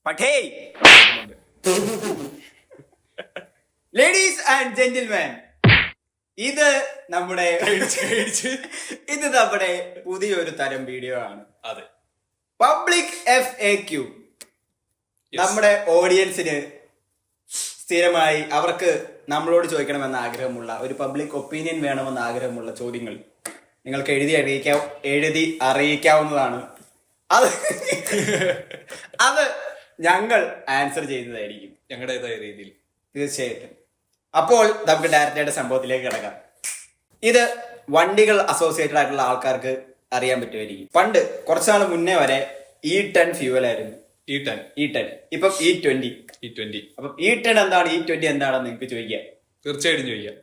പക്ഷേ ladies and gentleman, ഇത് നമ്മുടെ പുതിയൊരു തരം വീഡിയോ ആണ്. അതെ, പബ്ലിക് FAQ. നമ്മുടെ ഓഡിയൻസിന് സ്ഥിരമായി അവർക്ക് നമ്മളോട് ചോദിക്കണമെന്ന് ആഗ്രഹമുള്ള, ഒരു പബ്ലിക് ഒപ്പീനിയൻ വേണമെന്ന് ആഗ്രഹമുള്ള ചോദ്യങ്ങൾ നിങ്ങൾക്ക് എഴുതി അറിയിക്കാവുന്നതാണ്. അത് ഞങ്ങൾ ആൻസർ ചെയ്യുന്നതായിരിക്കും ഞങ്ങളുടേതായ രീതിയിൽ. തീർച്ചയായിട്ടും. അപ്പോൾ നമുക്ക് ഡയറക്റ്റായിട്ട് സംഭവത്തിലേക്ക് കിടക്കാം. ഇത് വണ്ടികൾ അസോസിയേറ്റഡ് ആയിട്ടുള്ള ആൾക്കാർക്ക് അറിയാൻ പറ്റുമായിരിക്കും. പണ്ട് കുറച്ചുനാൾ മുന്നേ വരെ E10 ഫ്യൂവൽ ആയിരുന്നു. E10 ഇപ്പം E20. അപ്പം E10 എന്താണ്, E20 എന്താണെന്ന് നിങ്ങൾക്ക് ചോദിക്കാം. തീർച്ചയായിട്ടും ചോദിക്കാം.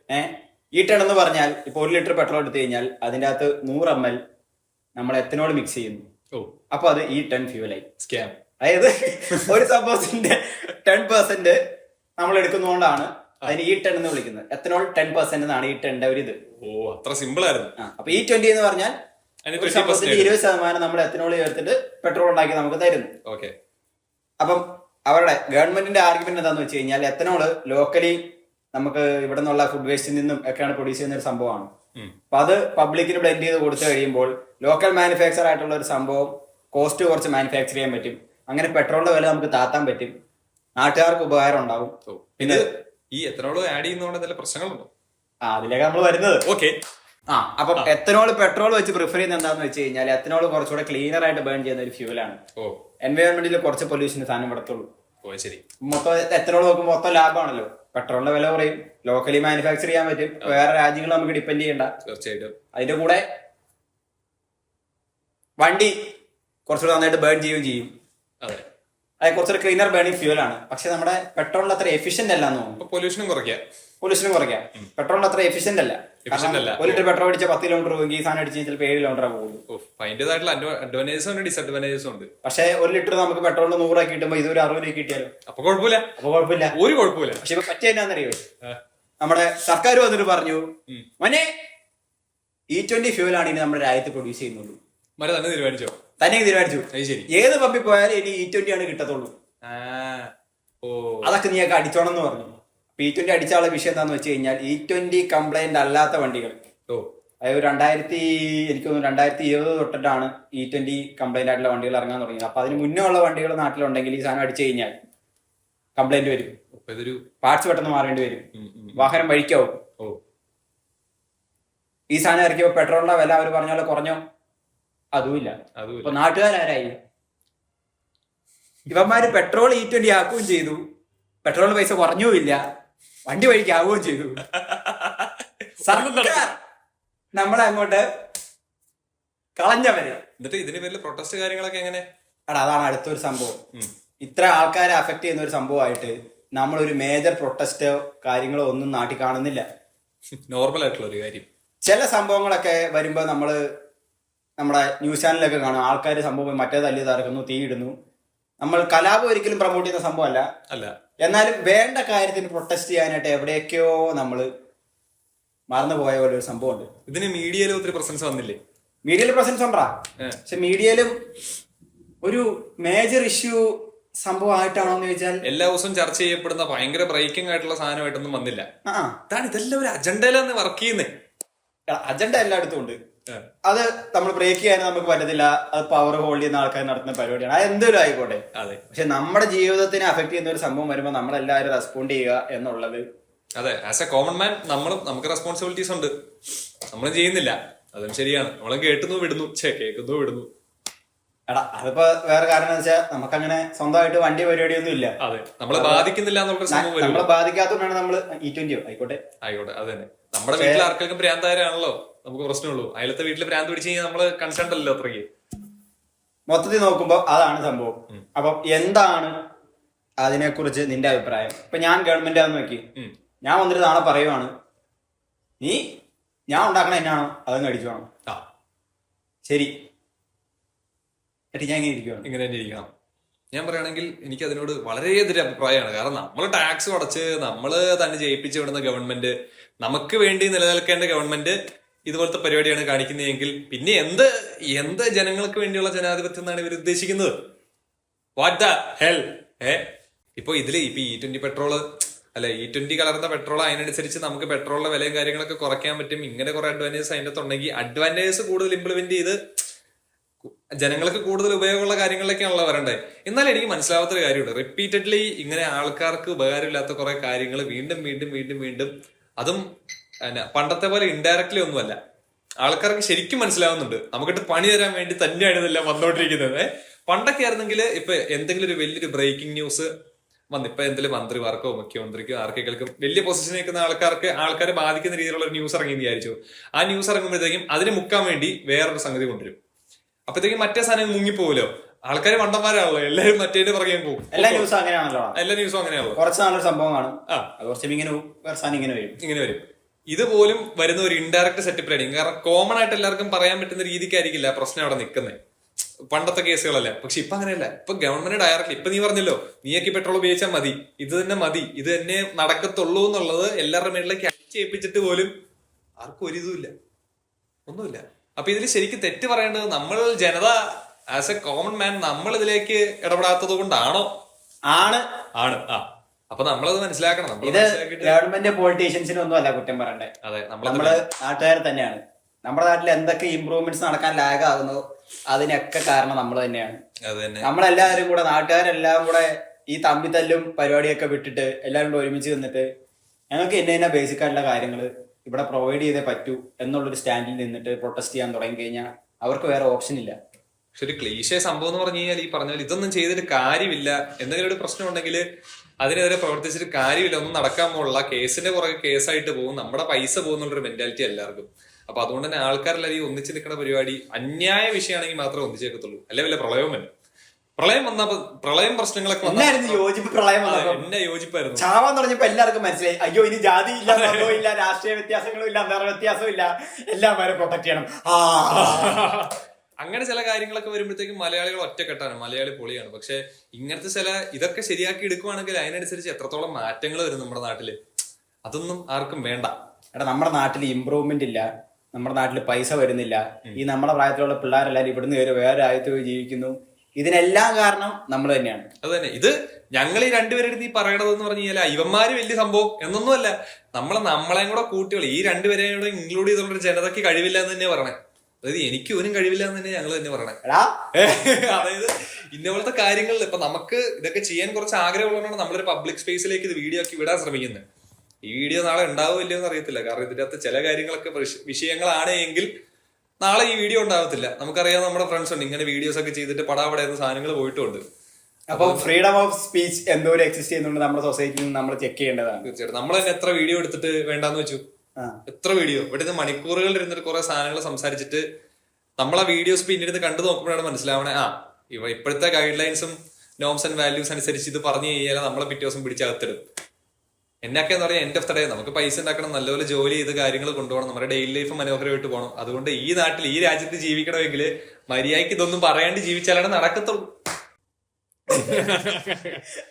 E10 എന്ന് പറഞ്ഞാൽ ഇപ്പൊ 1 ലിറ്റർ പെട്രോൾ എടുത്തു കഴിഞ്ഞാൽ അതിന്റെ അകത്ത് 100 ml നമ്മൾ എത്തനോൾ മിക്സ് ചെയ്യുന്നു. അപ്പൊ അത് E10 ഫ്യൂവലായി. സ്കാം. അതായത് ഒരു സംഭവത്തിന്റെ 10% നമ്മൾ എടുക്കുന്നതുകൊണ്ടാണ് അതിന് E10 എന്ന് വിളിക്കുന്നത്. എത്തനോൾ 10% എന്നാണ് E10ന്റെ ഒരു ഇത്. അത്ര സിമ്പിൾ ആയിരുന്നു. അപ്പൊ E20 എന്ന് പറഞ്ഞാൽ 20% നമ്മൾ എത്തനോൾ ചേർത്തിട്ട് പെട്രോൾ ഉണ്ടാക്കി നമുക്ക് തരുന്നു. അപ്പം അവരുടെ ഗവൺമെന്റിന്റെ ആർഗ്യുമെന്റ് എന്താന്ന് വെച്ച് കഴിഞ്ഞാൽ എത്തനോള് ലോക്കലി നമുക്ക് ഇവിടെ നിന്നുള്ള ഫുഡ് വേസ്റ്റിൽ നിന്നും ഒക്കെയാണ് പ്രൊഡ്യൂസ് ചെയ്യുന്ന ഒരു സംഭവമാണ്. അപ്പൊ അത് പബ്ലിക്കിന് ബ്ലെൻഡ് ചെയ്ത് കൊടുത്തു കഴിയുമ്പോൾ ലോക്കൽ മാനുഫാക്ചർ ആയിട്ടുള്ള ഒരു സംഭവം കോസ്റ്റ് കുറച്ച് മാനുഫാക്ചർ ചെയ്യാൻ പറ്റും. അങ്ങനെ പെട്രോളിന്റെ വില നമുക്ക് താത്താൻ പറ്റും. നാട്ടുകാർക്ക് ഉപകാരം ഉണ്ടാവും. പിന്നെ ഈ എത്തനോൾ ആഡ് ചെയ്യുന്നതുകൊണ്ട് എന്തെങ്കിലും പ്രശ്നങ്ങളുണ്ടോ? അതിലേക്ക് നമ്മൾ വരുന്നത്. അപ്പം എത്തനോൾ പെട്രോൾ വെച്ച് പ്രിഫർ ചെയ്യുന്നത് എന്താന്ന് വെച്ച് കഴിഞ്ഞാൽ എത്തനോൾ കുറച്ചുകൂടെ ക്ലീനർ ആയിട്ട് ബേൺ ചെയ്യുന്ന ഒരു ഫ്യൂലാണ്. എൻവയോൺമെന്റിൽ കുറച്ച് പൊല്യൂഷന് സാധനം പെടത്തുള്ളൂ. മൊത്തം എത്തനോൾ നോക്കുമ്പോൾ മൊത്തം ലാഭമാണല്ലോ. പെട്രോളിന്റെ വില കുറയും, ലോക്കലി മാനുഫാക്ചർ ചെയ്യാൻ പറ്റും, വേറെ രാജ്യങ്ങൾ നമുക്ക് ഡിപ്പെൻഡ് ചെയ്യണ്ട. തീർച്ചയായിട്ടും. അതിന്റെ കൂടെ വണ്ടി കുറച്ചുകൂടെ നന്നായിട്ട് ബേൺ ചെയ്യുകയും ചെയ്യും. അത് കുറച്ചൊരു ക്ലീനർ ബേണിംഗ് ഫ്യൂലാണ്. പക്ഷെ നമ്മുടെ പെട്രോളിൽ അത്ര എഫിഷ്യന്റ് അല്ല എന്ന് തോന്നുന്നു. പൊല്യൂഷനും കുറയ്ക്കാം. പെട്രോളിൽ അത്ര എഫിഷ്യന്റ് അല്ല. 1 ലിറ്റർ പെട്രോൾ അടിച്ച 10 കിലോമീറ്റർ പോകുമെങ്കിൽ ഈ സാധനം അടിച്ച് ചിലപ്പോൾ 7 കിലോമീറ്റർ പോകുള്ളൂ. ഡിസഡ്വാൻറ്റേജസും ഉണ്ട്. പക്ഷെ 1 ലിറ്റർ നമുക്ക് പെട്രോളിന് 100 ആക്കി കിട്ടുമ്പോൾ ഇതൊരു 60 രൂപ കിട്ടിയാലോ? അപ്പൊ കുഴപ്പമില്ല. ഒരു കുഴപ്പമില്ല. പക്ഷെ ഇപ്പൊ പറ്റിയെന്നാന്നറിയോ, നമ്മുടെ സർക്കാർ വന്നിട്ട് പറഞ്ഞു, മോനെ E20 ഫ്യൂലാണ് ഇനി നമ്മുടെ രാജ്യത്ത് പ്രൊഡ്യൂസ് ചെയ്യുന്നുള്ളൂ. തന്നെ തീരുമാനിച്ചു. ഏത് പമ്പിൽ പോയാലും ഇനി E20 ആണ് കിട്ടത്തുള്ളൂ. അതൊക്കെ നീയൊക്കെ അടിച്ചോണം എന്ന് പറഞ്ഞു. E20 അടിച്ചാലുള്ള വിഷയം എന്താന്ന് വെച്ച് കഴിഞ്ഞാൽ E20 കംപ്ലൈന്റ് അല്ലാത്ത വണ്ടികൾ, അതായത് 2020 തൊട്ടിട്ടാണ് E20 കംപ്ലൈന്റ് ആയിട്ടുള്ള വണ്ടികൾ ഇറങ്ങാൻ തുടങ്ങിയത്. അപ്പൊ അതിന് മുന്നേ ഉള്ള വണ്ടികൾ നാട്ടിലുണ്ടെങ്കിൽ ഈ സാധനം അടിച്ചു കഴിഞ്ഞാൽ കംപ്ലൈന്റ് വരും. പാർട്സ് പെട്ടെന്ന് മാറേണ്ടി വരും, വാഹനം വഴിക്കാവും. ഈ സാധനം ഇറക്കിയപ്പോ പെട്രോളിന്റെ വില അവർ പറഞ്ഞ പോലെ കുറഞ്ഞോ? അതുമില്ല. അപ്പൊ നാട്ടുകാരായി ഇവന്മാര് പെട്രോൾ E20 ആക്കുകയും ചെയ്തു, പെട്രോളിന് പൈസ കുറഞ്ഞുമില്ല, വണ്ടി വഴിക്കാവുകയും ചെയ്തു. സർക്കാർ നമ്മളെ അങ്ങോട്ട് കളഞ്ഞവര്. എന്നിട്ട് ഇതിന് പേരിൽ പ്രൊട്ടസ്റ്റ് കാര്യങ്ങളൊക്കെ എങ്ങനെ? അതാണ് അടുത്തൊരു സംഭവം. ഇത്ര ആൾക്കാരെ അഫക്ട് ചെയ്യുന്ന ഒരു സംഭവമായിട്ട് നമ്മളൊരു മേജർ പ്രൊട്ടസ്റ്റോ കാര്യങ്ങളോ ഒന്നും നാട്ടിൽ കാണുന്നില്ല. നോർമൽ ആയിട്ടുള്ള ഒരു കാര്യം. ചില സംഭവങ്ങളൊക്കെ വരുമ്പോ നമ്മുടെ ന്യൂസ് ചാനലിലൊക്കെ കാണും, ആൾക്കാർ സംഭവം മറ്റേ തല്ലി തറക്കുന്നു, തീയിടുന്നു. നമ്മൾ കലാപം ഒരിക്കലും പ്രൊമോട്ട് ചെയ്യുന്ന സംഭവമല്ല. എന്നാലും വേണ്ട കാര്യത്തിന് പ്രൊട്ടസ്റ്റ് ചെയ്യാനായിട്ട് എവിടെയൊക്കെയോ നമ്മള് മറന്നു പോയ പോലെ ഒരു സംഭവമുണ്ട്. ഇതിന് മീഡിയയിൽ ഒത്തിരി പ്രസൻസ് വന്നില്ലേ? മീഡിയയിൽ പ്രസൻസ് ഉണ്ടാ, പക്ഷെ മീഡിയയിലും ഒരു മേജർ ഇഷ്യൂ സംഭവമായിട്ടാണോ എന്ന് ചോദിച്ചാൽ എല്ലാ ദിവസവും ചർച്ച ചെയ്യപ്പെടുന്ന ഭയങ്കര ബ്രേക്കിംഗ് ആയിട്ടുള്ള സാധനമായിട്ടൊന്നും വന്നില്ല. ഇതെല്ലാം ഒരു അജണ്ടയിലാണ് വർക്ക് ചെയ്യുന്നത്. അജണ്ട എല്ലായിടത്തും ഉണ്ട്. അത് നമ്മൾ ബ്രേക്ക് ചെയ്യാൻ നമുക്ക് പറ്റത്തില്ല. അത് പവർ ഹോൾഡ് ചെയ്യുന്ന ആൾക്കാർ നടത്തുന്ന പരിപാടിയാണ്. അത് എന്തെങ്കിലും ആയിക്കോട്ടെ. പക്ഷെ നമ്മുടെ ജീവിതത്തിനെ അഫക്ട് ചെയ്യുന്ന ഒരു സംഭവം വരുമ്പോൾ നമ്മളെല്ലാവരും റെസ്പോണ്ട് ചെയ്യുക എന്നുള്ളത്. അതെ, ആസ് എ കോമൺ മാൻ നമുക്ക് റെസ്പോൺസിബിലിറ്റീസ് ഉണ്ട്. നമ്മളും ചെയ്യുന്നില്ല, അതും ശരിയാണ്. നമ്മളും കേൾക്കുന്നു വിടുന്നു. അതിപ്പോ വേറെ കാരണം എന്ന് വെച്ചാൽ നമുക്കങ്ങനെ സ്വന്തമായിട്ട് വണ്ടി പരിപാടിയൊന്നും ഇല്ല. അതെ, നമ്മളെ ബാധിക്കുന്നില്ല. നമ്മളെ ബാധിക്കാത്തതുകൊണ്ടാണ് നമ്മള് E20 ആയിക്കോട്ടെ. അത് തന്നെ. നമ്മുടെ വീട്ടിൽ ആർക്കെങ്കിലും ഭ്രാന്താരാണല്ലോ നമുക്ക് പ്രശ്നമുള്ളൂ. അയലത്തെ വീട്ടിൽ ഭ്രാന്ത് പിടിച്ചു കഴിഞ്ഞാൽ നമ്മള് കൺസേൺ അല്ലല്ലോ അത്രയ്ക്ക്. മൊത്തത്തിൽ നോക്കുമ്പോ അതാണ് സംഭവം. അപ്പൊ എന്താണ് അതിനെക്കുറിച്ച് നിന്റെ അഭിപ്രായം? ഇപ്പൊ ഞാൻ ഗവൺമെന്റ് ആണെന്ന് നോക്കി, ഞാൻ വന്നിട്ട് നാളെ പറയുവാണ്, ഞാൻ ഉണ്ടാക്കണ എന്നാണോ അതങ്ങ് അടിച്ചു വേണം. ശരി, ഞാൻ ഇങ്ങനെ തന്നെ ഇരിക്കണം. ഞാൻ പറയുകയാണെങ്കിൽ എനിക്ക് അതിനോട് വളരെയധികം അഭിപ്രായമാണ്. കാരണം നമ്മൾ ടാക്സ് അടച്ച് നമ്മള് തന്നെ ജയിപ്പിച്ച് വിടുന്ന ഗവൺമെന്റ്, നമുക്ക് വേണ്ടി നിലനിൽക്കേണ്ട ഗവൺമെന്റ് ഇതുപോലത്തെ പരിപാടിയാണ് കാണിക്കുന്നതെങ്കിൽ പിന്നെ എന്ത് ജനങ്ങൾക്ക് വേണ്ടിയുള്ള ജനാധിപത്യം എന്നാണ് ഇവർ ഉദ്ദേശിക്കുന്നത്? What the hell? ഇപ്പൊ E20 പെട്രോള് അല്ല E20 കലർന്ന പെട്രോൾ അതിനനുസരിച്ച് നമുക്ക് പെട്രോളിന്റെ വിലയും കാര്യങ്ങളൊക്കെ കുറയ്ക്കാൻ പറ്റും. ഇങ്ങനെ കുറെ അഡ്വാൻറ്റേജസ് അതിന്റെ അകത്തുണ്ടെങ്കിൽ അഡ്വാൻറ്റേജസ് കൂടുതൽ ഇംപ്ലിമെന്റ് ചെയ്ത് ജനങ്ങൾക്ക് കൂടുതൽ ഉപയോഗമുള്ള കാര്യങ്ങളിലേക്കാണല്ലോ വരണ്ടേ. എന്നാൽ എനിക്ക് മനസ്സിലാവാത്തൊരു കാര്യമുണ്ട്, റിപ്പീറ്റഡ്ലി ഇങ്ങനെ ആൾക്കാർക്ക് ഉപകാരമില്ലാത്ത കുറെ കാര്യങ്ങൾ വീണ്ടും വീണ്ടും വീണ്ടും വീണ്ടും, അതും പണ്ടത്തെ പോലെ ഇൻഡയറക്ട്ലി ഒന്നുമല്ല, ആൾക്കാർക്ക് ശരിക്കും മനസ്സിലാവുന്നുണ്ട് നമുക്കിട്ട് പണി തരാൻ വേണ്ടി തന്നെയാണ് ഇതെല്ലാം വന്നുകൊണ്ടിരിക്കുന്നത്. പണ്ടൊക്കെ ആയിരുന്നെങ്കിൽ ഇപ്പൊ എന്തെങ്കിലും ഒരു വലിയൊരു ബ്രേക്കിംഗ് ന്യൂസ് ഇപ്പൊ എന്തെങ്കിലും മന്ത്രിമാർക്കോ മുഖ്യമന്ത്രിക്കോ ആർക്കെങ്കിലും വലിയ പൊസിഷനിൽ നിൽക്കുന്ന ആൾക്കാരെ ബാധിക്കുന്ന രീതിയിലുള്ള ഒരു ന്യൂസ് ഇറങ്ങി വിചാരിച്ചു. ആ ന്യൂസ് ഇറങ്ങുമ്പോഴത്തേക്കും അതിന് മുക്കാൻ വേണ്ടി വേറൊരു സംഗതി കൊണ്ടുവരും. അപ്പഴത്തേക്കും മറ്റേ സാധനം മുങ്ങിപ്പോവല്ലോ. ആൾക്കാർ മണ്ടന്മാരാണല്ലോ, എല്ലാവരും മറ്റേ പുറകെ പോകും. എല്ലാ ന്യൂസും അങ്ങനെയാണല്ലോ. കുറച്ച് നാളൊരു സംഭവം കാണും, ഇങ്ങനെ വരും. ഇതുപോലും വരുന്ന ഒരു ഇൻഡയറക്ട് സെറ്റപ്പ് ആയിരിക്കും. കാരണം കോമൺ ആയിട്ട് എല്ലാവർക്കും പറയാൻ പറ്റുന്ന രീതിക്കായിരിക്കില്ല പ്രശ്നം അവിടെ നിൽക്കുന്നത്, പണ്ടത്തെ കേസുകളല്ല. പക്ഷെ ഇപ്പൊ അങ്ങനെയല്ല. ഇപ്പൊ ഗവൺമെന്റ് ഡയറക്ട്ലി, ഇപ്പൊ നീ പറഞ്ഞല്ലോ നീയൊക്കെ പെട്രോൾ ഉപയോഗിച്ചാൽ മതി, ഇത് തന്നെ മതി, ഇത് തന്നെ നടക്കത്തുള്ളൂ എന്നുള്ളത് എല്ലാവരുടെ മേളിലേക്ക് അടിച്ചേൽപ്പിച്ചിട്ട് പോലും ആർക്കും ഒരു ഇതുമില്ല, ഒന്നുമില്ല. അപ്പൊ ഇതിൽ ശരിക്കും തെറ്റ് പറയേണ്ടത് നമ്മൾ ജനത ആസ് എ കോമൺ മാൻ നമ്മൾ ഇതിലേക്ക് ഇടപെടാത്തത് കൊണ്ടാണോ? ആണ്. അപ്പൊ നമ്മളത് മനസ്സിലാക്കണം. ഇത് ഗവൺമെന്റ് പൊളിറ്റീഷ്യൻസിനും ഒന്നും അല്ല കുറ്റം പറയണ്ടേ. അതെ, നമ്മള് നാട്ടുകാർ തന്നെയാണ്. നമ്മുടെ നാട്ടിൽ എന്തൊക്കെ ഇമ്പ്രൂവ്മെന്റ്സ് നടക്കാൻ ലാഗ് ആകുന്നു അതിനൊക്കെ കാരണം നമ്മൾ തന്നെയാണ്. നമ്മളെല്ലാവരും കൂടെ, നാട്ടുകാരെല്ലാം കൂടെ ഈ തമ്മിത്തല്ലും പരിപാടിയൊക്കെ വിട്ടിട്ട് എല്ലാവരും കൂടെ ഒരുമിച്ച് നിന്നിട്ട് ഞങ്ങൾക്ക് ഇന്ന ബേസിക് ആയിട്ടുള്ള കാര്യങ്ങൾ ഇവിടെ പ്രൊവൈഡ് ചെയ്തേ പറ്റൂ എന്നുള്ളൊരു സ്റ്റാൻഡിൽ നിന്നിട്ട് പ്രൊട്ടസ്റ്റ് ചെയ്യാൻ തുടങ്ങി കഴിഞ്ഞാൽ അവർക്ക് വേറെ ഓപ്ഷൻ ഇല്ല. പക്ഷെ ഒരു ക്ലീശേ സംഭവം എന്ന് പറഞ്ഞു കഴിഞ്ഞാൽ ഈ പറഞ്ഞ പോലെ ഇതൊന്നും ചെയ്തിട്ട് കാര്യമില്ല, എന്തെങ്കിലും ഒരു പ്രശ്നം ഉണ്ടെങ്കിൽ അതിനെതിരെ പ്രവർത്തിച്ചിട്ട് കാര്യമില്ല, ഒന്നും നടക്കാൻ പോലുള്ള കേസിന്റെ പുറകെ കേസായിട്ട് പോകും, നമ്മുടെ പൈസ പോകുന്നുള്ളൊരു മെന്റാലിറ്റി എല്ലാവർക്കും. അപ്പൊ അതുകൊണ്ട് തന്നെ ആൾക്കാരെല്ലാം ഈ ഒന്നിച്ച് നിൽക്കുന്ന പരിപാടി അന്യായ വിഷയമാണെങ്കിൽ മാത്രമേ ഒന്നിച്ചേക്കത്തുള്ളൂ. അല്ലെ വല്ല പ്രളയവും വരും. പ്രളയം പ്രശ്നങ്ങളൊക്കെ എന്നെ യോജിപ്പായിരുന്നു. ചാവാൻ തുടങ്ങിയപ്പോ എല്ലാവർക്കും മനസ്സിലായി, അയ്യോ ഇനി ജാതി ഇല്ല, മതവും ഇല്ല, രാഷ്ട്രീയ വ്യത്യാസങ്ങളും ഇല്ല, നിറ വ്യത്യാസവും ഇല്ല, എല്ലാവരും പ്രൊട്ടക്ട് ചെയ്യണം. അങ്ങനെ ചില കാര്യങ്ങളൊക്കെ വരുമ്പോഴത്തേക്കും മലയാളികൾ ഒറ്റക്കെട്ടാണ്, മലയാളി പൊളിയാണ്. പക്ഷെ ഇങ്ങനത്തെ ഇതൊക്കെ ശരിയാക്കി എടുക്കുവാണെങ്കിൽ അതിനനുസരിച്ച് എത്രത്തോളം മാറ്റങ്ങൾ വരും നമ്മുടെ നാട്ടില്, അതൊന്നും ആർക്കും വേണ്ട. എടാ, നമ്മുടെ നാട്ടിൽ ഇമ്പ്രൂവ്മെന്റ് ഇല്ല, നമ്മുടെ നാട്ടിൽ പൈസ വരുന്നില്ല, ഈ നമ്മുടെ പ്രായത്തിലുള്ള പിള്ളേരെല്ലാരും ഇവിടുന്ന് കയറി വേറെ രാജ്യത്ത് പോയി ജീവിക്കുന്നു. ഇതിനെല്ലാം കാരണം നമ്മൾ തന്നെയാണ്. അത് തന്നെ. ഇത് ഞങ്ങൾ ഈ രണ്ടുപേരുടെ ഈ പറയണതെന്ന് പറഞ്ഞു കഴിഞ്ഞാൽ ഇവന്മാര് വലിയ സംഭവം എന്നൊന്നുമല്ല, നമ്മളെയും കൂടെ കൂട്ടികൾ ഈ രണ്ടുപേരെയും കൂടെ ഇൻക്ലൂഡ് ചെയ്തുള്ള ജനതയ്ക്ക് കഴിവില്ല എന്ന് തന്നെ പറയണേ. അതായത് എനിക്ക് ഒന്നും കഴിവില്ല എന്ന് തന്നെ ഞങ്ങൾ തന്നെ പറയണേ. അതായത് ഇന്നപോലത്തെ കാര്യങ്ങളിൽ ഇപ്പൊ നമുക്ക് ഇതൊക്കെ ചെയ്യാൻ കുറച്ച് ആഗ്രഹമുള്ളതുകൊണ്ടാണ് നമ്മളൊരു പബ്ലിക് സ്പേസിലേക്ക് ഇത് വീഡിയോ ആക്കി വിടാൻ ശ്രമിക്കുന്നത്. ഈ വീഡിയോ നാളെ ഉണ്ടാവില്ലയോ എന്ന് അറിയത്തില്ല, കാരണം ഇതിന്റെ അകത്ത് ചില കാര്യങ്ങളൊക്കെ വിഷയങ്ങളാണ് എങ്കിൽ നാളെ ഈ വീഡിയോ ഉണ്ടാവത്തില്ല. നമുക്കറിയാം നമ്മുടെ ഫ്രണ്ട്സ് ഉണ്ട് ഇങ്ങനെ വീഡിയോസ് ഒക്കെ ചെയ്തിട്ട് പടാപടയുന്ന സാധനങ്ങൾ പോയിട്ടുണ്ട്. അപ്പൊ ഫ്രീഡം ഓഫ് സ്പീച്ച് എന്തോരം എക്സിസ്റ്റ് ചെയ്യുന്നുണ്ട് നമ്മുടെ സൊസൈറ്റിയിൽ നമ്മൾ ചെക്ക് ചെയ്യേണ്ടതാണ്. തീർച്ചയായിട്ടും. നമ്മൾ തന്നെ എത്ര വീഡിയോ എടുത്തിട്ട് വേണ്ടാന്ന് വെച്ചു, എത്ര വീഡിയോ ഇവിടുന്ന് മണിക്കൂറുകളിൽ ഇരുന്നിട്ട് കുറെ സാധനങ്ങൾ സംസാരിച്ചിട്ട് നമ്മളാ വീഡിയോസ് പിന്നീട് കണ്ടു നോക്കുമ്പോഴാണ് മനസ്സിലാവണേ ഇപ്പോഴത്തെ ഗൈഡ് ലൈൻസും നോംസ് ആൻഡ് വാല്യൂസ് അനുസരിച്ച് ഇത് പറഞ്ഞു കഴിഞ്ഞാൽ നമ്മളെ പിറ്റേ ദിവസം പിടിച്ചകത്തിടും. എന്നൊക്കെ എന്ന് പറഞ്ഞാൽ എൻഡ് ഓഫ് ദ ഡേ നമുക്ക് പൈസ ഉണ്ടാക്കണം, നല്ലപോലെ ജോലി ചെയ്ത് കാര്യങ്ങൾ കൊണ്ടുപോകണം, നമ്മുടെ ഡെയിലി ലൈഫ് മനോഹരമായിട്ട് പോകണം. അതുകൊണ്ട് ഈ നാട്ടിൽ ഈ രാജ്യത്ത് ജീവിക്കണമെങ്കിൽ മര്യാദയ്ക്ക് ഇതൊന്നും പറയാണ്ട് ജീവിച്ചാലാണ് നടക്കത്തുള്ളൂ.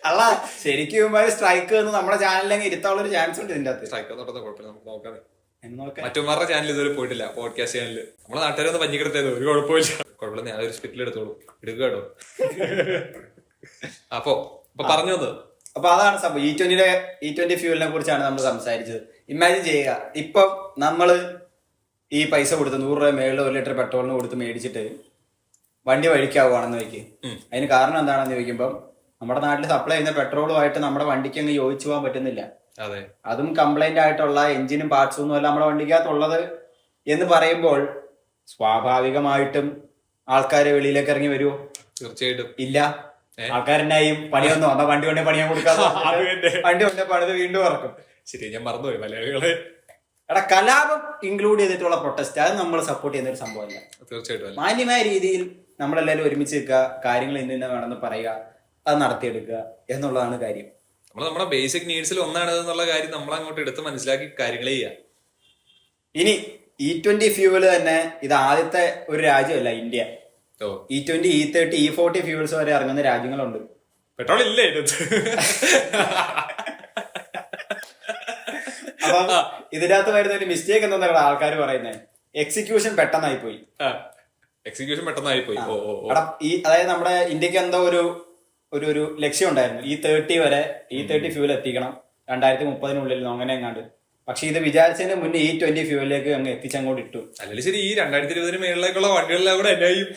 അല്ല, ശരിക്കും സ്ട്രൈക്ക് നമ്മുടെ ചാനലിലേക്ക് ഇരുത്താനുള്ള ഒരു ചാൻസ് ഉണ്ട്. ഇതിന്റെ അകത്ത് സ്ട്രൈക്ക് നടന്ന കുഴപ്പമില്ല, നമുക്ക് നോക്കാം. മറ്റൊമാരുടെ ചാനൽ ഇതുവരെ പോയിട്ടില്ല, പോഡ്കാസ്റ്റ് ചാനൽ. നമ്മളെ നാട്ടുകാരൊന്ന് പഞ്ഞിക്കെടുത്തത് ഒരു കുഴപ്പമില്ല. കുഴപ്പമില്ല, ഞാൻ ഒരു സ്പിറ്റിൽ എടുത്തോളൂ, എടുക്കുക കേട്ടോ. അപ്പൊ പറഞ്ഞു വന്നത് അപ്പൊ അതാണ് സംഭവം. E20 ഫ്യൂവലിനെ കുറിച്ചാണ് നമ്മൾ സംസാരിച്ചത്. ഇമാജിൻ ചെയ്യുക, ഇപ്പം നമ്മള് ഈ പൈസ കൊടുത്ത് 100 രൂപ മേളിൽ 1 ലിറ്റർ പെട്രോളിന് കൊടുത്ത് മേടിച്ചിട്ട് വണ്ടി വഴിക്കാവുകയാണെന്ന് ചോദിക്കും. അതിന് കാരണം എന്താണെന്ന് ചോദിക്കുമ്പോൾ നമ്മുടെ നാട്ടിൽ സപ്ലൈ ചെയ്യുന്ന പെട്രോളുമായിട്ട് നമ്മുടെ വണ്ടിക്ക് അങ്ങ് യോജിച്ചു പോകാൻ പറ്റുന്നില്ല. അതും കംപ്ലൈന്റ് ആയിട്ടുള്ള എഞ്ചിനും പാർട്സും ഒന്നും അല്ല നമ്മുടെ വണ്ടിക്കകത്തുള്ളത് എന്ന് പറയുമ്പോൾ സ്വാഭാവികമായിട്ടും ആൾക്കാര് വെളിയിലേക്ക് ഇറങ്ങി വരുമോ? തീർച്ചയായിട്ടും ഇല്ല. ആൾക്കാരെന്നായും പണിയൊന്നും വന്ന വണ്ടി കൊണ്ടേ പണിയാൻ കൊടുക്കാതെ വണ്ടി കൊണ്ടേ പണിത് വീണ്ടും ഇറക്കും. ശരി, ഞാൻ മറന്നുപോയി മലയാളികളെ. എടാ, കലാപം ഇൻക്ലൂഡ് ചെയ്തിട്ടുള്ള പ്രൊട്ടസ്റ്റ് അത് നമ്മൾ സപ്പോർട്ട് ചെയ്യുന്ന ഒരു സംഭവമല്ല. തീർച്ചയായിട്ടും മാന്യമായ മാന്യമായ രീതിയിൽ നമ്മളെല്ലാവരും ഒരുമിച്ച് നിൽക്കുക, കാര്യങ്ങൾ ഇന്ന വേണമെന്ന് പറയുക, അത് നടത്തിയെടുക്കുക എന്നുള്ളതാണ് കാര്യം. നമ്മൾ നമ്മുടെ ബേസിക് നീഡ്സിൽ ഒന്നാണ് എന്നുള്ള കാര്യം നമ്മൾ അങ്ങോട്ട് എടുത്ത് മനസ്സിലാക്കി കാര്യങ്ങൾ ചെയ്യുക. ഇനി E20 ഫ്യൂവല് തന്നെ ഇത് ആദ്യത്തെ ഒരു രാജ്യമല്ല India. E20, E30, E40 fuels വരെ ഇറങ്ങുന്ന രാജ്യങ്ങളുണ്ട്. പെട്രോൾ ഇല്ലേ? അപ്പൊ ഇതിനകത്ത് വരുന്ന ഒരു മിസ്റ്റേക്ക് എന്താ ആൾക്കാർ പറയുന്നത്, എക്സിക്യൂഷൻ പെട്ടെന്നായി പോയി. എക്സിക്യൂഷൻ പെട്ടെന്നായി പോയി. അതായത് നമ്മുടെ ഇന്ത്യക്ക് എന്തോ ഒരു ലക്ഷ്യം ഉണ്ടായിരുന്നു, E30 വരെ E30 ഫ്യൂൽ എത്തിക്കണം 2030 അങ്ങനെ എങ്ങാണ്ട്. പക്ഷെ ഇത് വിചാരിച്ചതിന് മുന്നേ E20 ഫ്യൂലിലേക്ക് അങ്ങ് എത്തിച്ചങ്ങോട്ട് ഇട്ടു. അല്ലെങ്കിൽ ശരി, ഈ 2020 മേളിലേക്കുള്ള വണ്ടികളെല്ലാം കൂടെ എന്നായും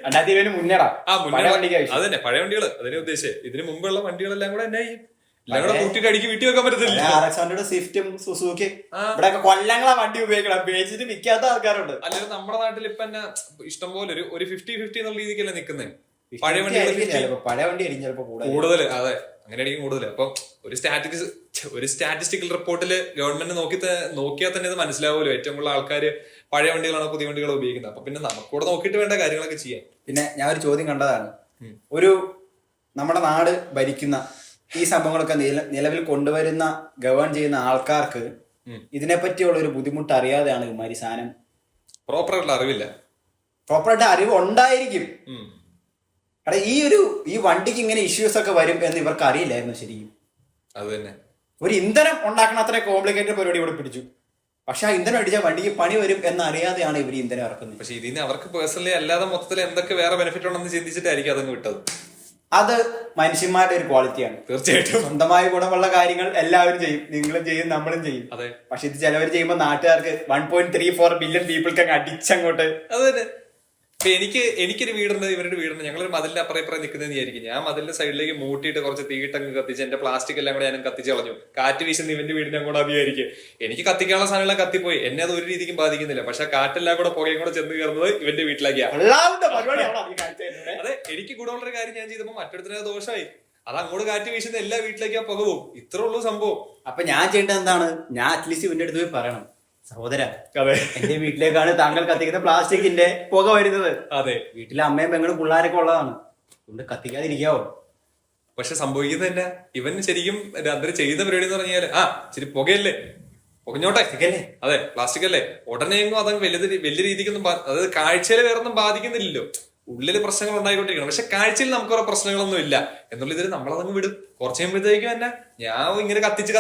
2020 മുന്നേടാ അതന്നെ പഴയ വണ്ടികൾ അതിനെ ഉദ്ദേശിച്ചത്. ഇതിന് മുമ്പുള്ള വണ്ടികളെല്ലാം കൂടെ എന്നായും എല്ലാം കൂടെ കൂട്ടിട്ട് അടിക്ക് വീട്ടിൽ വെക്കാൻ പറ്റത്തില്ല. RX-100 സ്വിഫ്റ്റും സുസുക്കി ഇവിടെ കൊല്ലങ്ങളാ വണ്ടി ഉപയോഗിക്കണം, ഉപയോഗിച്ചിട്ട് വിൽക്കാത്ത ആൾക്കാരുണ്ട്. അല്ലെങ്കിൽ നമ്മുടെ നാട്ടിൽ ഇപ്പൊ തന്നെ ഇഷ്ടം പോലെ ഒരു 50-50 എന്നുള്ള രീതിക്കല്ലേ നിക്കുന്നത്. പഴയ വണ്ടി ആയിരിക്കും ചിലപ്പോ കൂടുതൽ, അതെ അങ്ങനെ ആയിരിക്കും കൂടുതൽ. അപ്പൊ ഒരു സ്റ്റാറ്റിസ്റ്റിക്കൽ റിപ്പോർട്ടില് ഗവൺമെന്റ് നോക്കിയാൽ തന്നെ ഇത് മനസ്സിലാവുമല്ലോ ഏറ്റവും കൂടുതൽ ആൾക്കാര് പഴയ വണ്ടികളാണ് പുതിയ വണ്ടികൾ ഉപയോഗിക്കുന്നത്. അപ്പൊ പിന്നെ നമുക്കൂടെ നോക്കിയിട്ട് വേണ്ട കാര്യങ്ങളൊക്കെ ചെയ്യാൻ. പിന്നെ ഞാൻ ഒരു ചോദ്യം കണ്ടതാണ്, ഒരു നമ്മുടെ നാട് ഭരിക്കുന്ന ഈ സംഭവങ്ങളൊക്കെ നിലവിൽ കൊണ്ടുവരുന്ന ഗവേൺ ചെയ്യുന്ന ആൾക്കാർക്ക് ഇതിനെപ്പറ്റിയുള്ള ഒരു ബുദ്ധിമുട്ട് അറിയാതെയാണ് ഇമാരി സാധനം പ്രോപ്പറായിട്ടുള്ള അറിവില്ല. പ്രോപ്പറായിട്ട് അറിവ് ഉണ്ടായിരിക്കും. എടാ ഈ വണ്ടിക്ക് ഇങ്ങനെ ഇഷ്യൂസ് ഒക്കെ വരും എന്ന് ഇവർക്ക് അറിയില്ലായിരുന്നു ശരിക്കും. അത് തന്നെ, ഒരു ഇന്ധനം ഉണ്ടാക്കണ അത്ര കോംപ്ലിക്കേറ്റഡ് പരിപാടി ഇവിടെ പിടിച്ചു. പക്ഷെ ആ ഇന്ധനം അടിച്ചാൽ വണ്ടിക്ക് പണി വരും എന്നറിയാതെയാണ് ഇവർ ഇന്ധനം ഇറക്കുന്നത്. പക്ഷെ ഇതിന് അവർക്ക് പേഴ്സണലി അല്ലാതെ മൊത്തത്തിൽ എന്തൊക്കെ വേറെ ബെനിഫിറ്റ് ഉണ്ടെന്ന് ചിന്തിച്ചിട്ടായിരിക്കും അതങ്ങ് വിട്ടത്. അത് മനുഷ്യന്മാരുടെ ഒരു ക്വാളിറ്റിയാണ്. തീർച്ചയായിട്ടും സ്വന്തമായ ഗുണമുള്ള കാര്യങ്ങൾ എല്ലാവരും ചെയ്യും, നിങ്ങളും ചെയ്യും, നമ്മളും ചെയ്യും. അതെ. പക്ഷെ ഇത് ചിലവർ ചെയ്യുമ്പോൾ നാട്ടുകാർക്ക് 1.34 ബില്യൺ പീപ്പിൾക്ക് അങ്ങ് അടിച്ചങ്ങോട്ട്. അത് തന്നെ. ഇപ്പൊ എനിക്കൊരു വീടുണ്ട്, ഇവരുടെ വീടുണ്ട്, ഞങ്ങളൊരു മതിലിന്റെ അപ്പുറം ഇപ്പുറം നിൽക്കുന്നതെന്ന് വിചാരിക്കും. ഞാൻ മതിലിന്റെ സൈഡിലേക്ക് മൂട്ടിയിട്ട് കുറച്ച് തീയിട്ടങ്ങ് കത്തിച്ച് എന്റെ പ്ലാസ്റ്റിക് എല്ലാം കൂടെ ഞാൻ കത്തിച്ച് കളഞ്ഞു. കാറ്റ് വീശുന്ന ഇവന്റെ വീടിനെ അങ്ങോട്ട് അധികമായിരിക്കും. എനിക്ക് കത്തിക്കാനുള്ള സാധനമെല്ലാം കത്തിപ്പോയി, എന്നെ അത് ഒരു രീതിക്കും ബാധിക്കുന്നില്ല. പക്ഷെ കാറ്റെല്ലാം കൂടെ പുകയും കൂടെ ചെന്ന് കയറുന്നത് ഇവന്റെ വീട്ടിലേക്കാണ്. അതെ, എനിക്ക് ഗുണമുള്ളൊരു കാര്യം ഞാൻ ചെയ്തപ്പോ മറ്റൊരുത്തിന് ദോഷമായി. അത് അങ്ങോട്ട് കാറ്റ് വീശുന്ന എല്ലാ വീട്ടിലേക്കാ പുക പോകും. ഇത്രേ ഉള്ളൂ സംഭവം. അപ്പൊ ഞാൻ ചെയ്യേണ്ടത് എന്താണ്, ഞാൻ അറ്റ്ലീസ്റ്റ് ഇവന്റെ അടുത്ത് പോയി പറയണം, സഹോദര എന്റെ വീട്ടിലേക്കാണ് താങ്കൾ കത്തിക്കുന്ന പ്ലാസ്റ്റിക്കിന്റെ പുക വരുന്നത്. അതെ, വീട്ടിലെ അമ്മയും പെങ്ങളും പിള്ളേരൊക്കെ ഉള്ളതാണ്, അതുകൊണ്ട് കത്തിക്കാതിരിക്കാവോ. പക്ഷെ സംഭവിക്കുന്നത് തന്നെ ഇവൻ ശരിക്കും അന്തരം ചെയ്ത പരിപാടി എന്ന് പറഞ്ഞാല് ശരി പുകയല്ലേ, പുകഞ്ഞോട്ടെ, അതെ പ്ലാസ്റ്റിക് അല്ലേ, ഉടനെയെങ്കിലും അതങ്ങ് വലിയ രീതിക്കൊന്നും അതായത് കാഴ്ചയിൽ വേറൊന്നും ബാധിക്കുന്നില്ലല്ലോ. ഉള്ളില് പ്രശ്നങ്ങൾ ഉണ്ടായിക്കൊണ്ടിരിക്കണം, പക്ഷെ കാഴ്ചയിൽ നമുക്ക് കുറെ പ്രശ്നങ്ങളൊന്നും ഇല്ല എന്നുള്ള ഇതിൽ നമ്മളതങ്ങ് വിടും. കുറച്ച് കഴിയുമ്പോഴത്തേക്കും തന്നെ ഞാൻ ഇങ്ങനെ കത്തിച്ച്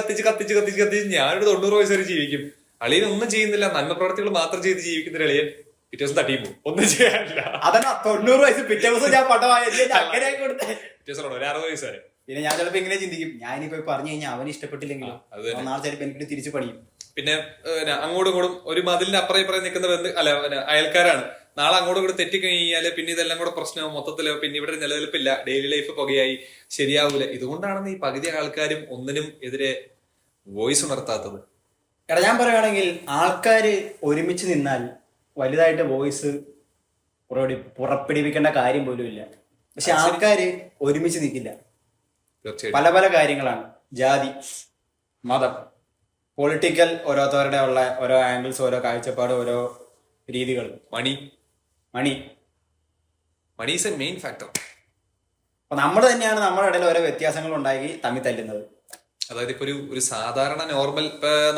ഞാനൊരു 90 വയസ്സ് വരെ ജീവിക്കും. അളിയൻ ഒന്നും ചെയ്യുന്നില്ല, നന്മ പ്രവർത്തികൾ മാത്രം ചെയ്ത് ജീവിക്കുന്ന അളിയൻ പിറ്റേ ദിവസം തട്ടിയും പോകും, ഒന്നും ചെയ്യാനില്ല. അതന്നെ 90 വയസ്സ് പിറ്റേ ദിവസം ഞാൻ പടമായ പിറ്റേ ദിവസം ഒരു 60 വയസ്സ് വരെ. പിന്നെ ഞാൻ ചിലപ്പോ ഇങ്ങനെ ചിന്തിക്കും, ഞാൻ ഇനിയിപ്പോ പറഞ്ഞു കഴിഞ്ഞാൽ അവന് ഇഷ്ടപ്പെട്ടില്ലെങ്കിലും നാളെ ചിലപ്പോ എനിക്ക് തിരിച്ചു പണിയും. പിന്നെ അങ്ങോട്ടും ഇങ്ങോട്ടും ഒരു മതിലിന്റെ അപ്പുറം ഇപ്പുറം നിൽക്കുന്ന അയൽക്കാരാണ്. നാളെ അങ്ങോട്ടും കൂടെ തെറ്റിക്കഴിഞ്ഞാല് പിന്നെ ഇതെല്ലാം കൂടെ പ്രശ്നമാവും മൊത്തത്തിലോ. പിന്നെ ഇവിടെ നിലനിൽപ്പില്ല, ഡെയിലി ലൈഫ് പുകയായി, ശരിയാവൂല. ഇതുകൊണ്ടാണ് ഈ പകുതി ആൾക്കാരും ഒന്നിനും എതിരെ വോയിസ് ഉണർത്താത്തത്. എടാ ഞാൻ പറയുകയാണെങ്കിൽ ആൾക്കാര് ഒരുമിച്ച് നിന്നാൽ വലുതായിട്ട് വോയിസ് പുറപ്പെടുവിക്കേണ്ട കാര്യം പോലും ഇല്ല. പക്ഷെ ആൾക്കാര് ഒരുമിച്ച് നിൽക്കില്ല. പല പല കാര്യങ്ങളാണ്, ജാതി, മതം, പൊളിറ്റിക്കൽ, ഓരോരുത്തരുടെ ഉള്ള ഓരോ ആംഗിൾസ്, ഓരോ കാഴ്ചപ്പാട്, ഓരോ രീതികൾ, money is a main factor. അപ്പൊ നമ്മൾ തന്നെയാണ് നമ്മുടെ ഇടയിൽ ഓരോ വ്യത്യാസങ്ങൾ ഉണ്ടാക്കി തമ്മിൽ തല്ലുന്നത്. അതായത് ഇപ്പൊ ഒരു സാധാരണ നോർമൽ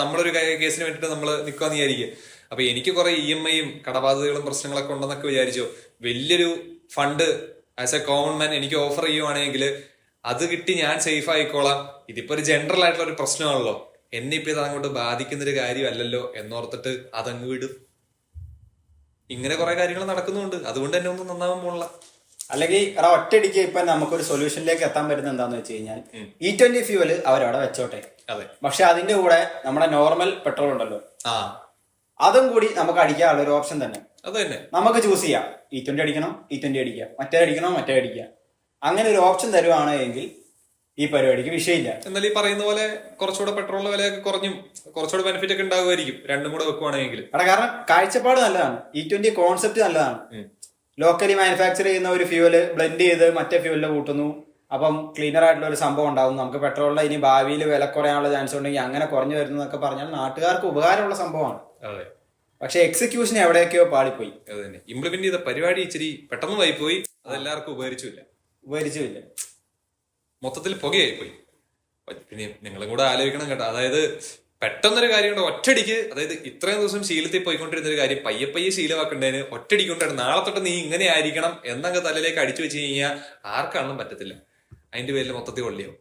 നമ്മളൊരു കേസിന് വേണ്ടിട്ട് നമ്മൾ നിൽക്കാന്ന് വിചാരിക്കുക. അപ്പൊ എനിക്ക് കുറെ EMI-യും കടബാധ്യതകളും പ്രശ്നങ്ങളൊക്കെ ഉണ്ടെന്നൊക്കെ വിചാരിച്ചോ, വലിയൊരു fund as A common man എനിക്ക് ഓഫർ ചെയ്യുവാണെങ്കിൽ അത് കിട്ടി ഞാൻ സേഫ് ആയിക്കോളാം. ഇതിപ്പോ ഒരു ജനറൽ ആയിട്ടുള്ള ഒരു പ്രശ്നമാണല്ലോ, എന്നെ ഇപ്പൊ ഇത് അങ്ങോട്ട് ബാധിക്കുന്നൊരു കാര്യമല്ലല്ലോ എന്നോർത്തിട്ട് അതങ്ങ് വിടും. ഇങ്ങനെ കുറെ കാര്യങ്ങൾ നടക്കുന്നുണ്ട്, അതുകൊണ്ട് തന്നെ ഒന്നും നന്നാവാൻ പോണില്ല. അല്ലെങ്കിൽ ഒറ്റയടിക്ക് ഇപ്പൊ നമുക്കൊരു സൊല്യൂഷനിലേക്ക് എത്താൻ പറ്റുന്ന എന്താന്ന് വെച്ച് കഴിഞ്ഞാൽ E20 ഫ്യൂവല് അവരവിടെ വെച്ചോട്ടെ. അതെ, പക്ഷെ അതിന്റെ കൂടെ നമ്മുടെ നോർമൽ പെട്രോൾ ഉണ്ടല്ലോ, അതും കൂടി നമുക്ക് അടിക്കാനുള്ള ഒരു ഓപ്ഷൻ തന്നെ. അത് തന്നെ നമുക്ക് ചൂസ് ചെയ്യാം, E20 അടിക്കണം, E20 അടിക്കുക, മറ്റേ അടിക്കണോ, മറ്റേ അടിക്കുക. അങ്ങനെ ഒരു ഓപ്ഷൻ തരുവാണ് എങ്കിൽ ഈ പരിപാടിക്ക് വിഷയമില്ല. എന്നാൽ ഈ പറയുന്ന പോലെ കുറച്ചുകൂടെ പെട്രോളിന്റെ വിലയൊക്കെ കുറഞ്ഞും കുറച്ചുകൂടെ ബെനിഫിറ്റ് ഒക്കെ ഉണ്ടാകുമായിരിക്കും രണ്ടും കൂടെ വെക്കുവാണെങ്കിൽ. കാരണം കാഴ്ചപ്പാട് നല്ലതാണ്, E20 കോൺസെപ്റ്റ് നല്ലതാണ്. ലോക്കലി മാനുഫാക്ചർ ചെയ്യുന്ന ഒരു ഫ്യൂവല് ബ്ലെൻഡ് ചെയ്ത് മറ്റേ ഫ്യൂവലിൽ കൂട്ടുന്നു, അപ്പം ക്ലീനർ ആയിട്ടുള്ള ഒരു സംഭവം ഉണ്ടാവും. നമുക്ക് പെട്രോളിന്റെ ഇനി ഭാവിയിൽ വില കുറയാനുള്ള ചാൻസ് ഉണ്ടെങ്കിൽ അങ്ങനെ കുറഞ്ഞു വരുന്നതൊക്കെ പറഞ്ഞാൽ നാട്ടുകാർക്ക് ഉപകാരമുള്ള സംഭവമാണ്. പക്ഷെ എക്സിക്യൂഷൻ എവിടെയൊക്കെയോ പാളിപ്പോയി. ഇംപ്ലിമെന്റ് ചെയ്ത പരിപാടി ഇച്ചിരി പെട്ടെന്ന് പോയി, അതെല്ലാവർക്കും ഉപകരിച്ചില്ല, മൊത്തത്തിൽ പുകയായിപ്പോയി. പിന്നെ നിങ്ങളും കൂടെ ആലോചിക്കണം കേട്ടോ, അതായത് പെട്ടെന്നൊരു കാര്യം കൊണ്ട് ഒറ്റടിക്ക്, അതായത് ഇത്രയും ദിവസം ശീലത്തിൽ പോയിക്കൊണ്ടിരുന്ന ഒരു കാര്യം പയ്യെ ശീലമാക്കേണ്ടതിന് ഒറ്റടിക്ക് കൊണ്ടാണ് നാളെ തൊട്ട് നീ ഇങ്ങനെ ആയിരിക്കണം എന്നങ്ങ് തലയിലേക്ക് അടിച്ചു വെച്ച് കഴിഞ്ഞാൽ ആർക്കാണെന്നും പറ്റത്തില്ല. അതിന്റെ പേരിൽ മൊത്തത്തിൽ കൊള്ളിയാവും.